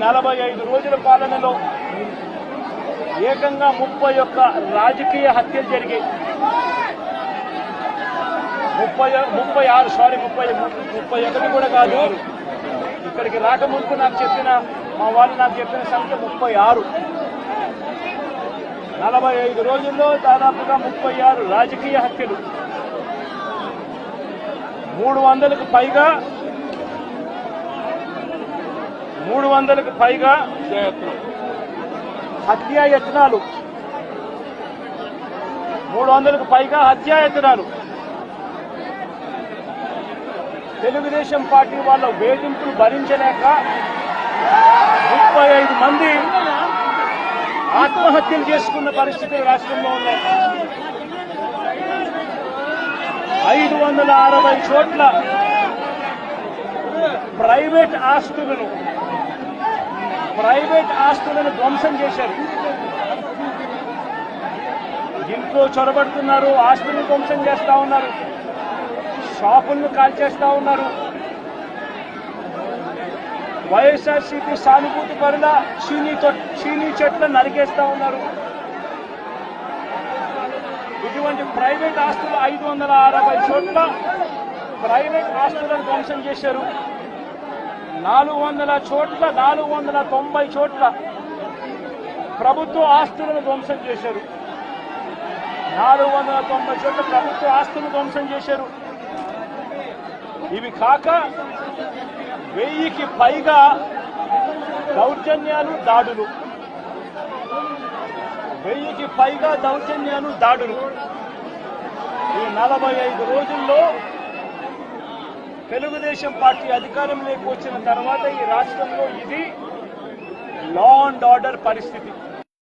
45 రోజుల పాలనలో ఏకంగా 31 రాజకీయ హత్యలు జరిగాయి. 31 కూడా కాదు. ఇక్కడికి రాకముందు మా వాళ్ళు నాకు చెప్పిన సంఖ్య 36. 45 రోజుల్లో దాదాపుగా 36 రాజకీయ హత్యలు, 300కు పైగా హత్యాయత్నాలు, 300కు పైగా హత్యాయత్నాలు. తెలుగుదేశం పార్టీ వాళ్ళ వేధింపులు భరించలేక 35 మంది ఆత్మహత్యలు చేసుకున్న పరిస్థితులు రాష్ట్రంలో ఉన్నాయి. 560 చోట్ల ప్రైవేట్ ఆస్తులను ధ్వంసం చేశారు. ఇంట్లో చొరబడుతున్నారు, ఆస్తులను ధ్వంసం చేస్తా ఉన్నారు, షాపులను కాల్చేస్తా ఉన్నారు. వైఎస్ఆర్సీపీ సానుభూతి పరుల చీనీ చెట్లను నరికేస్తా ఉన్నారు. ఇటువంటి ప్రైవేట్ ఆస్తులు 560 చోట్ల ప్రైవేట్ ఆస్తులను ధ్వంసం చేశారు. 490 చోట్ల ప్రభుత్వ ఆస్తులను ధ్వంసం చేశారు. 490 చోట్ల ప్రభుత్వ ఆస్తులను ధ్వంసం చేశారు. ఇవి కాక 1000కి పైగా దౌర్జన్యాలు, దాడులు. 1000కి పైగా దౌర్జన్యాలు, దాడులు. ఈ 45 రోజుల్లో తెలుగుదేశం పార్టీ అధికారంలోకి వచ్చిన తర్వాత ఈ రాష్ట్రంలో ఇది లా అండ్ ఆర్డర్ పరిస్థితి.